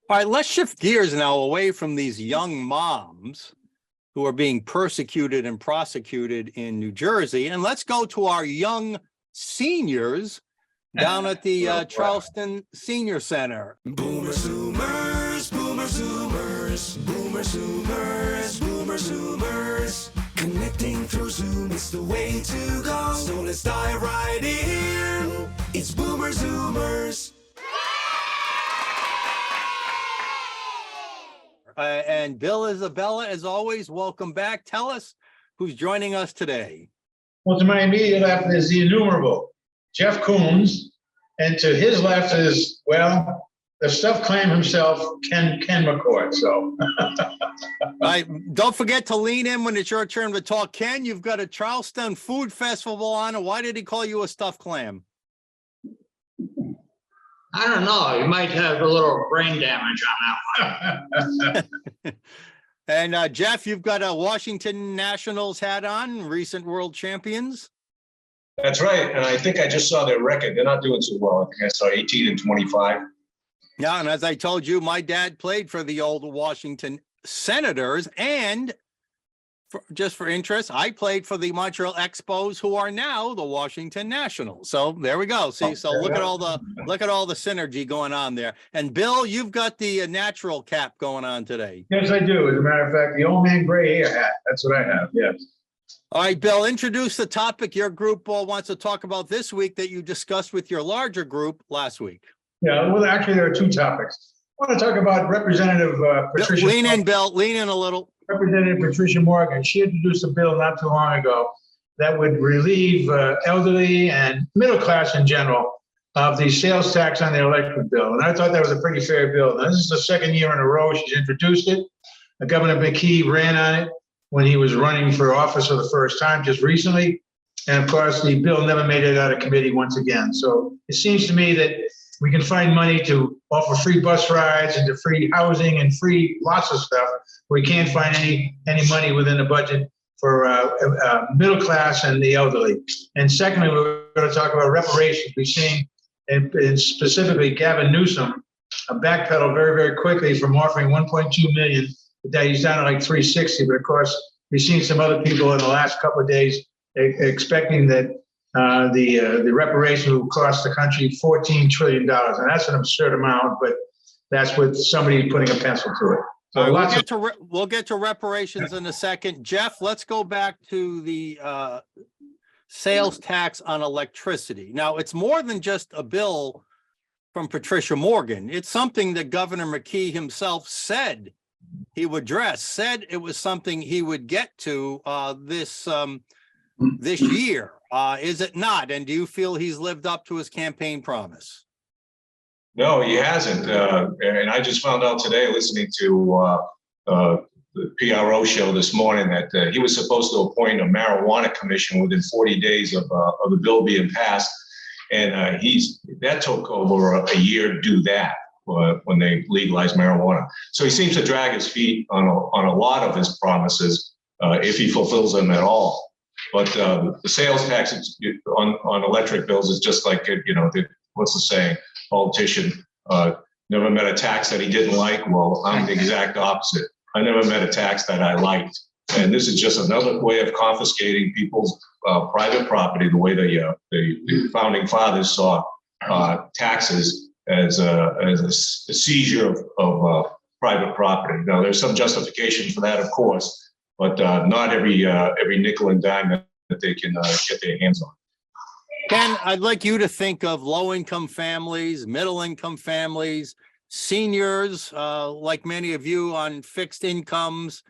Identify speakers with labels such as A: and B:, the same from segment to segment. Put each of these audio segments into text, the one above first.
A: All right, let's shift gears now away from these young moms who are being persecuted and prosecuted in New Jersey, and let's go to our young seniors down at the Charleston Senior Center.
B: Boomer Zoomers, Boomer Zoomers, Boomer Zoomers, Boomer Zoomers. Connecting through Zoom is the way to go. So let's dive right in. It's Boomer Zoomers.
A: And Bill Isabella, as always, welcome back. Tell us who's joining us today.
C: Well, to my immediate left is the innumerable Jeff Koons, and to his left is, well, the stuff claim himself, Ken McCord. So,
A: Don't forget to lean in when it's your turn to talk. Ken, you've got a Charleston Food Festival on. Why did he call you a stuffed clam?
D: I don't know. You might have a little brain damage on that one.
A: And Jeff, you've got a Washington Nationals hat on, recent world champions.
E: That's right. And I think I just saw their record. They're not doing so well. I think I saw 18-25.
A: Yeah, and as I told you, my dad played for the old Washington Senators, and just for interest, I played for the Montreal Expos, who are now the Washington Nationals. So there we go. See, so look at all the synergy going on there. And Bill, you've got the natural cap going on today.
C: yes, I do. As a matter of fact, the old man gray hair hat. That's what I have. Yes.
A: All right, Bill, introduce the topic your group wants to talk about this week that you discussed with your larger group last week.
C: Yeah. Well, actually, there are two topics. I want to talk about Representative Patricia.
A: Lean in, Bill. Lean in a little.
C: Representative Patricia Morgan. She introduced a bill not too long ago that would relieve elderly and middle class in general of the sales tax on their electric bill. And I thought that was a pretty fair bill. Now, this is the second year in a row she's introduced it. Governor McKee ran on it when he was running for office for the first time just recently. And of course, the bill never made it out of committee once again. So it seems to me that we can find money to offer free bus rides and to free housing and free lots of stuff. We can't find any money within the budget for middle class and the elderly. And secondly, we're going to talk about reparations. We've seen, and specifically Gavin Newsom, backpedal very, very quickly from offering 1.2 million. That he's down to like 360. But of course, we've seen some other people in the last couple of days expecting that the reparation will cost the country $14 trillion. And that's an absurd amount, but that's with somebody putting a pencil to it. So
A: we'll get to reparations in a second. Jeff, let's go back to the sales tax on electricity. Now, it's more than just a bill from Patricia Morgan. It's something that Governor McKee himself said he would address, said it was something he would get to this year. Is it not? And do you feel he's lived up to his campaign promise?
E: No, he hasn't. And I just found out today, listening to the PRO show this morning, that he was supposed to appoint a marijuana commission within 40 days of the bill being passed. And that took over a year to do that when they legalized marijuana. So he seems to drag his feet on a lot of his promises, if he fulfills them at all. But the sales tax on electric bills is just like, what's the saying? Politician never met a tax that he didn't like. Well, I'm the exact opposite. I never met a tax that I liked. And this is just another way of confiscating people's private property, the way the founding fathers saw taxes as a seizure of private property. Now, there's some justification for that, of course, but not every nickel and dime that they can get their hands on.
A: Ken, I'd like you to think of low-income families, middle-income families, seniors, like many of you on fixed incomes.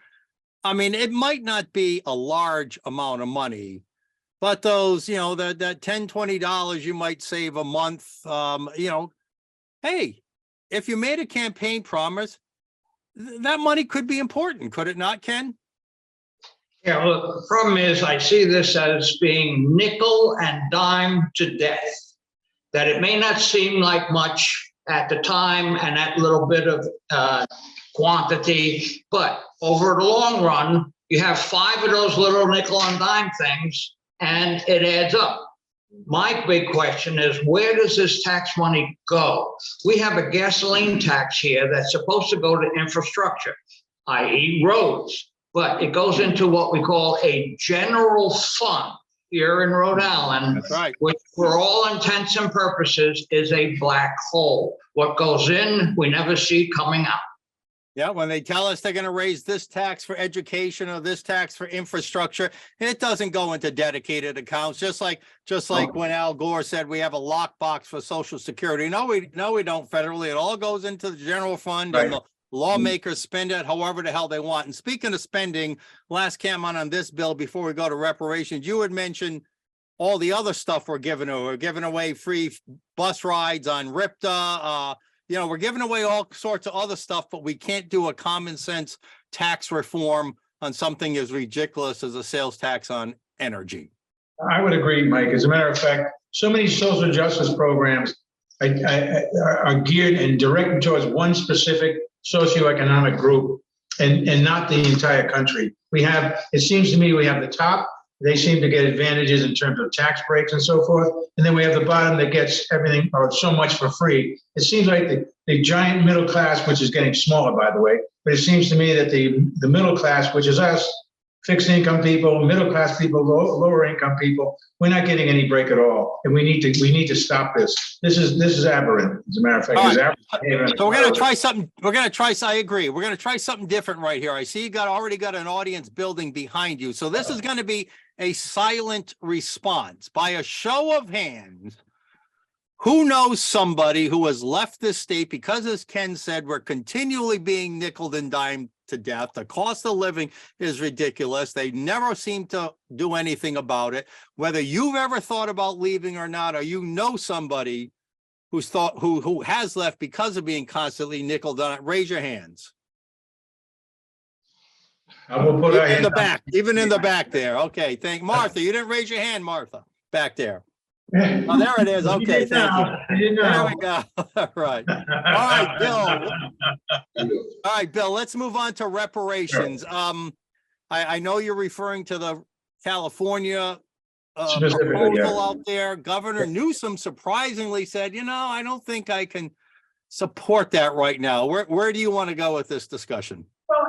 A: I mean, it might not be a large amount of money, but those, that $10, $20 you might save a month, hey, if you made a campaign promise, that money could be important, could it not, Ken?
D: Yeah, well, the problem is I see this as being nickel and dime to death, that it may not seem like much at the time and that little bit of quantity, but over the long run, you have 5 of those little nickel and dime things and it adds up. my big question is, where does this tax money go? We have a gasoline tax here that's supposed to go to infrastructure, i.e. roads, but it goes into what we call a general fund here in Rhode Island,
A: That's right.
D: which for all intents and purposes is a black hole. What goes in, we never see coming out.
A: Yeah, when they tell us they're gonna raise this tax for education or this tax for infrastructure, it doesn't go into dedicated accounts, just like when Al Gore said we have a lockbox for Social Security. No, we don't federally. It all goes into the general fund and the lawmakers spend it however the hell they want. And speaking of spending, last comment on this bill before we go to reparations, you had mentioned all the other stuff we're giving away. We're giving away free bus rides on RIPTA, you know, we're giving away all sorts of other stuff, but we can't do a common sense tax reform on something as ridiculous as a sales tax on energy.
C: I would agree, Mike. As a matter of fact, so many social justice programs are geared and directed towards one specific socioeconomic group and not the entire country. It seems to me we have the top, they seem to get advantages in terms of tax breaks and so forth. And then we have the bottom that gets everything or so much for free. It seems like the giant middle class, which is getting smaller, by the way, but it seems to me that the middle class, which is us, fixed income people, middle class people, lower income people, we're not getting any break at all. And we need to stop this. This is aberrant, as a matter of fact.
A: All
C: It's
A: right.
C: aberrant.
A: So we're gonna try something. I agree. We're gonna try something different right here. I see you already got an audience building behind you. So this is gonna be a silent response by a show of hands. Who knows somebody who has left this state because, as Ken said, we're continually being nickeled and dimed to death. The cost of living is ridiculous. They never seem to do anything about it. Whether you've ever thought about leaving or not, or you know somebody who has left because of being constantly nickeled on it, raise your hands.
C: I will put
A: Even in the back, even in the back there. Okay, Martha. You didn't raise your hand, Martha, back there. Oh, there it is. Okay, thank you. There we go. All right. All right, Bill. All right, Bill, let's move on to reparations. I know you're referring to the California
C: Specifically,
A: proposal
C: yeah.
A: out there. Governor Newsom surprisingly said, I don't think I can support that right now. Where do you want to go with this discussion?
C: Well,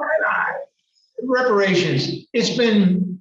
C: reparations, it's been,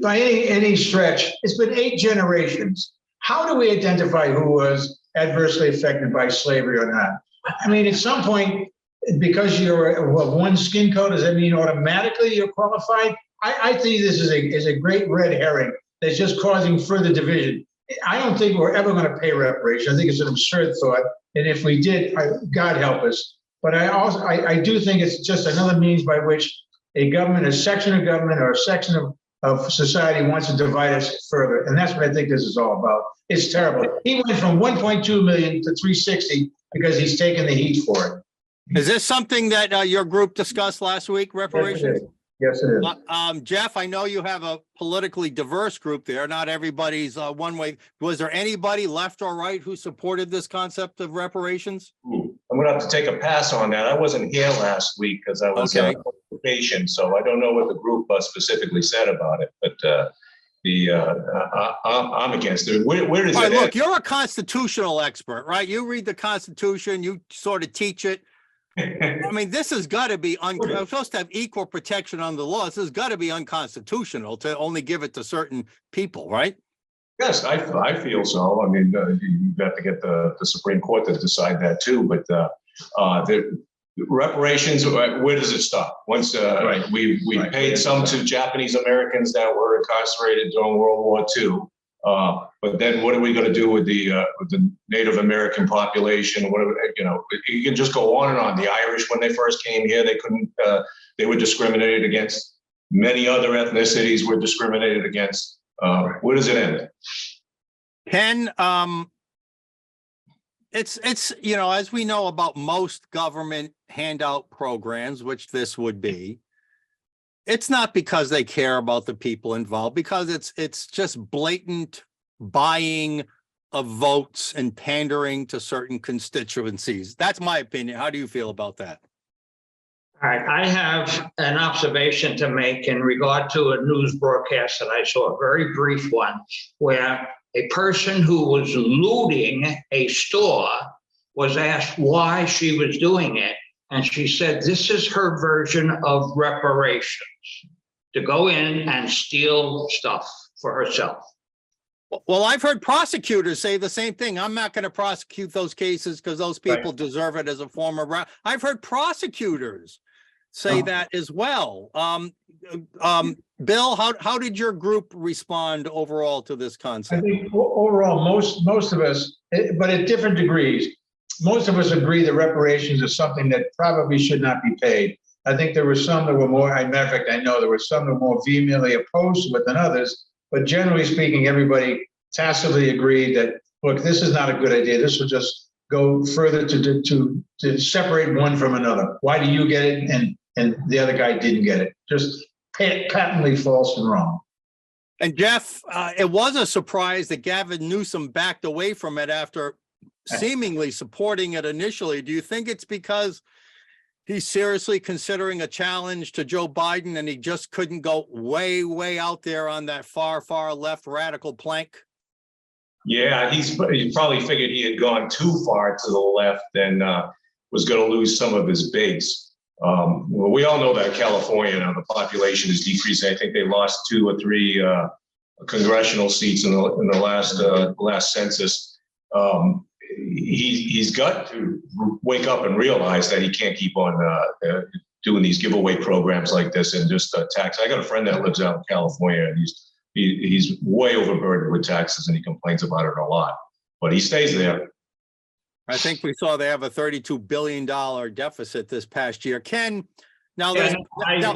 C: by any stretch, it's been 8 generations. How do we identify who was adversely affected by slavery or not? I mean, at some point, because you're of one skin color, does that mean automatically you're qualified? I think this is a great red herring that's just causing further division. I don't think we're ever going to pay reparations. I think it's an absurd thought. And if we did, God help us. But I do think it's just another means by which a section of government or a section of society wants to divide us further. And that's what I think this is all about. It's terrible. He went from 1.2 million to 360 because he's taken the heat for it.
A: Is this something that your group discussed last week, reparations?
C: Yes, it is.
A: Jeff, I know you have a politically diverse group there. Not everybody's one way. Was there anybody left or right who supported this concept of reparations?
E: I'm gonna have to take a pass on that. I wasn't here last week because I was
A: Okay.
E: on vacation, so I don't know what the group specifically said about it, but I'm against it. Where is
A: All right,
E: it?
A: look, you're a constitutional expert, right? You read the Constitution, you sort of teach it. I mean, this has got to be, we're supposed to have equal protection under the law. This has got to be unconstitutional to only give it to certain people, right?
E: Yes, I feel so. I mean, you have to get the Supreme Court to decide that too, but the reparations, where does it stop? Once we
C: Right.
E: paid some to Japanese Americans that were incarcerated during World War II. But then what are we going to do with the Native American population? Whatever, you can just go on and on. The Irish, when they first came here, they were discriminated against. Many other ethnicities were discriminated against. Where does it end?
A: Ken, it's as we know about most government handout programs, which this would be, it's not because they care about the people involved, because it's just blatant buying of votes and pandering to certain constituencies. That's my opinion. How do you feel about that?
D: All right, I have an observation to make in regard to a news broadcast that I saw, a very brief one, where a person who was looting a store was asked why she was doing it. And she said, this is her version of reparations, to go in and steal stuff for herself.
A: Well, I've heard prosecutors say the same thing. I'm not going to prosecute those cases because those people deserve it as a former. I've heard prosecutors say that as well. Bill, how did your group respond overall to this
C: I
A: concept?
C: think overall, most of us, but at different degrees, most of us agree that reparations is something that probably should not be paid. I think there were some that were more, matter of fact, I know there were some that were more vehemently opposed to it than others, but generally speaking, everybody tacitly agreed that, look, this is not a good idea. This will just go further to separate one from another. Why do you get it and the other guy didn't get it? Just patently false and wrong.
A: And Jeff, it was a surprise that Gavin Newsom backed away from it after seemingly supporting it initially. Do you think it's because he's seriously considering a challenge to Joe Biden and he just couldn't go way out there on that far left radical plank?
E: Yeah, he probably figured he had gone too far to the left and was going to lose some of his base. Well, we all know that California, the population is decreasing. I think they lost 2 or 3 congressional seats in the last census. He's got to wake up and realize that he can't keep on doing these giveaway programs like this and just tax. I got a friend that lives out in California, and he's way overburdened with taxes, and he complains about it a lot. But he stays there.
A: I think we saw they have a $32 billion deficit this past year. Ken, now
D: Yeah,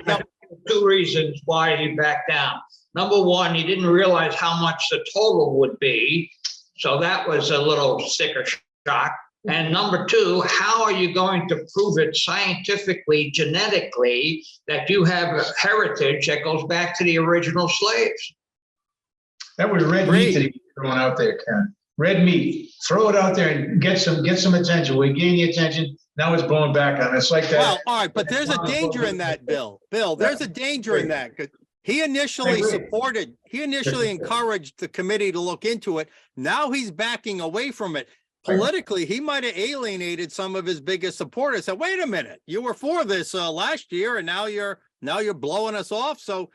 A: there's
D: 2 reasons why he backed down. Number one, he didn't realize how much the total would be. So that was a little sticker shock. And number 2, how are you going to prove it scientifically, genetically, that you have a heritage that goes back to the original slaves?
C: That was red meat that he was throwing out there, Ken. Red meat. Throw it out there and get some attention. We gain the attention. Now it's blowing back on us like that.
A: well, all right, but there's a danger in that, Bill. Bill, there's a danger in that. 'Cause he initially encouraged the committee to look into it. Now he's backing away from it. Politically, he might have alienated some of his biggest supporters. Said, wait a minute, you were for this last year and now you're blowing us off. So,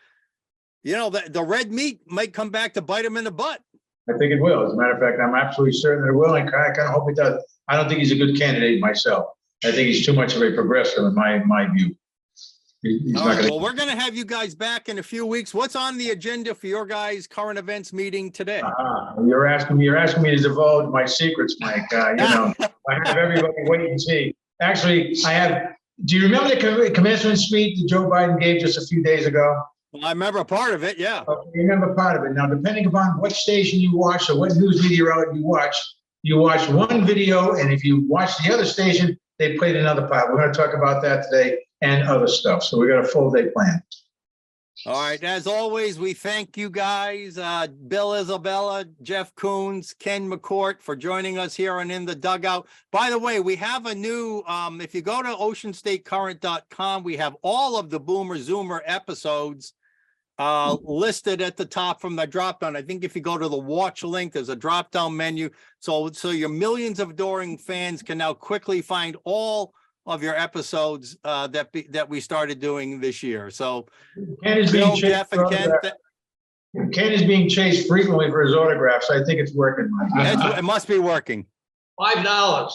A: the red meat might come back to bite him in the butt.
C: I think it will. As a matter of fact, I'm absolutely certain that it will. And I kind of hope it does. I don't think he's a good candidate myself. I think he's too much of a progressive in my view. He's
A: All
C: not
A: right,
C: gonna.
A: well, we're going to have you guys back in a few weeks. What's on the agenda for your guys' current events meeting today?
C: You're asking me to divulge my secrets, Mike. I have everybody wait and see. Actually, do you remember the commencement speech that Joe Biden gave just a few days ago?
A: Well, I remember part of it, yeah.
C: Okay, you remember part of it. Now, depending upon what station you watch or what news media outlet you watch one video, and if you watch the other station, they played another part. We're going to talk about that today and other stuff. So we got a full day plan.
A: All right. As always, we thank you guys, Bill Isabella, Jeff Coons, Ken McCourt, for joining us here on In the Dugout. By the way, we have a new, if you go to oceanstatecurrent.com, we have all of the Boomer Zoomer episodes listed at the top from the drop down. I think if you go to the watch link, there's a drop down menu. So your millions of adoring fans can now quickly find all of your episodes that we started doing this year. So
C: Ken is
A: Bill,
C: being chased
A: Jeff, and
C: for
A: Ken,
C: autographs. Ken is being chased frequently for his autographs. I think it's working.
A: it must be working.
D: $5.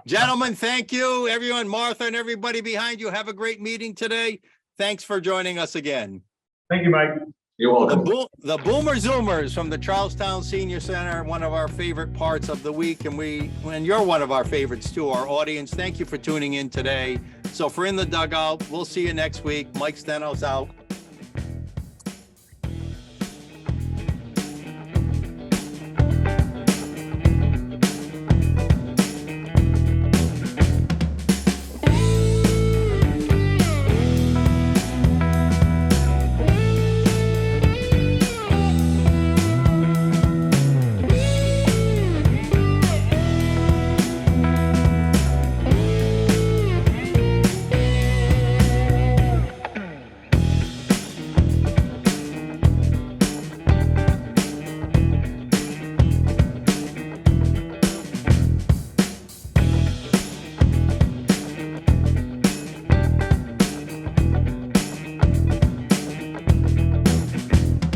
A: Gentlemen, thank you. Everyone, Martha and everybody behind you, have a great meeting today. Thanks for joining us again.
C: Thank you, Mike.
E: You're welcome.
A: The Boomer Zoomers from the Charlestown Senior Center, one of our favorite parts of the week, and you're one of our favorites too, our audience. Thank you for tuning in today. So for In the Dugout, we'll see you next week. Mike Stenos out.